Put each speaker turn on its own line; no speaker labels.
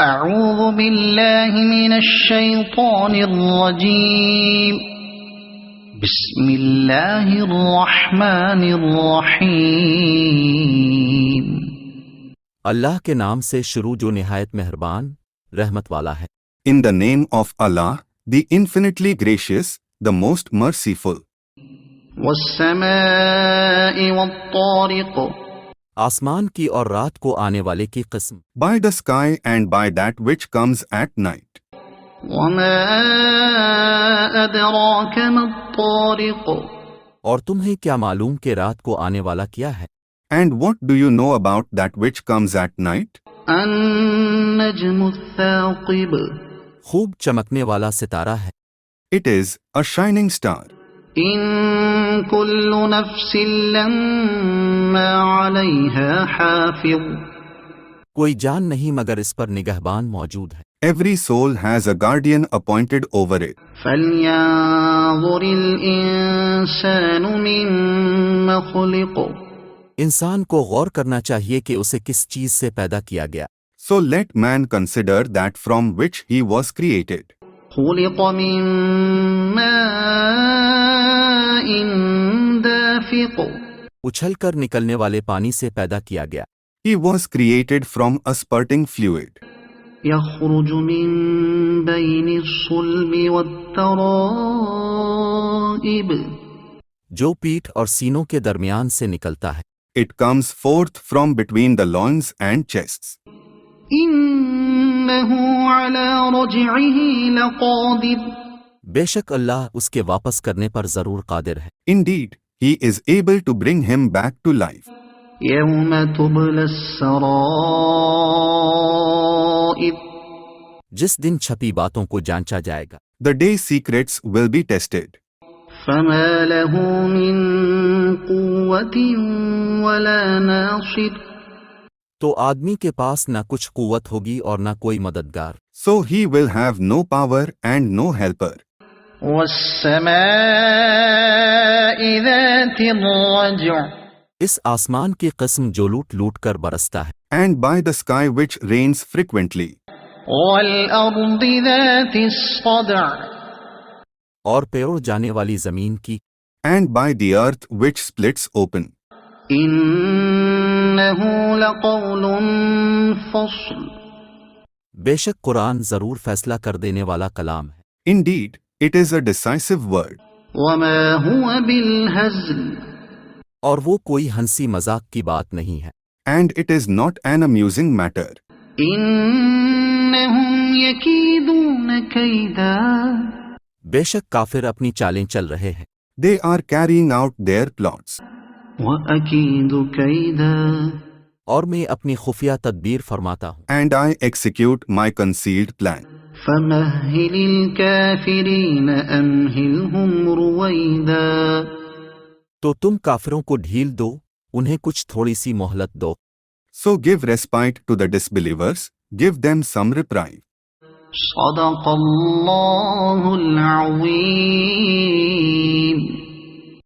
اعوذ باللہ من الشیطان الرجیم بسم اللہ الرحمن الرحیم
اللہ کے نام سے شروع جو نہایت مہربان رحمت والا ہے۔
In the name of Allah, the infinitely gracious, the most merciful.
والسماء والطارق
آسمان کی اور رات کو آنے والے کی قسم،
By the sky and by that which comes at night.
وما أدراك ما الطارق
اور تمہیں کیا معلوم کہ رات کو آنے والا کیا ہے؟
And what do you know about that which comes at night?
النجم ul Saqib
خوب چمکنے والا ستارہ ہے۔
It is a shining star.
إن كل نفس لما عليها حافظ
کوئی جان نہیں مگر اس پر نگہبان موجود ہے۔
Every soul has a guardian appointed over it.
فلينظر الإنسان مما خلق
انسان کو غور کرنا چاہیے کہ اسے کس چیز سے پیدا کیا گیا۔
So let man consider that from which he was created.
خلق من ماء دافق
اچھل کر نکلنے والے پانی سے پیدا کیا گیا۔
He was created from a spurting fluid.
يخرج من بين الصلب والترائب
جو پیٹھ اور سینوں کے درمیان سے نکلتا ہے۔
It comes forth from between the loins and chests.
إنه على رجعه لقادر
بے شک اللہ اس کے واپس کرنے پر ضرور قادر ہے۔
Indeed, he is able to bring him back to life.
يوم تبلى السرائر
جس دن چھپی باتوں کو جانچا جائے گا۔
The day secrets will be tested.
فما له من قوة ولا ناصر
تو آدمی کے پاس نہ کچھ قوت ہوگی اور نہ کوئی مددگار۔
So he will have no power and no helper.
والسماء ذات الرجع
اس آسمان کی قسم جو لوٹ لوٹ کر برستا ہے،
And by the sky which rains frequently.
والأرض ذات الصدع
اور پیڑ جانے والی زمین کی،
And by the earth which splits open.
إنه لقول فصل
بے شک قرآن ضرور فیصلہ کر دینے والا کلام ہے۔
Indeed, it is a decisive word.
وما هو بالهزل
اور وہ کوئی ہنسی مذاق کی بات نہیں ہے۔
And it is not an amusing matter.
إنهم يكيدون كيدا
بے شک کافر اپنی چالیں چل رہے ہیں۔
They are carrying out their plots.
وأكيد كيدا
اور میں اپنی خفیہ تدبیر فرماتا ہوں۔
And I execute my concealed plan.
فمهل الكافرين أمهلهم رويدا
تو تم کافروں کو ڈھیل دو، انہیں کچھ تھوڑی سی مہلت دو۔
So give respite to the disbelievers, give them some reprieve.
صدق الله العظيم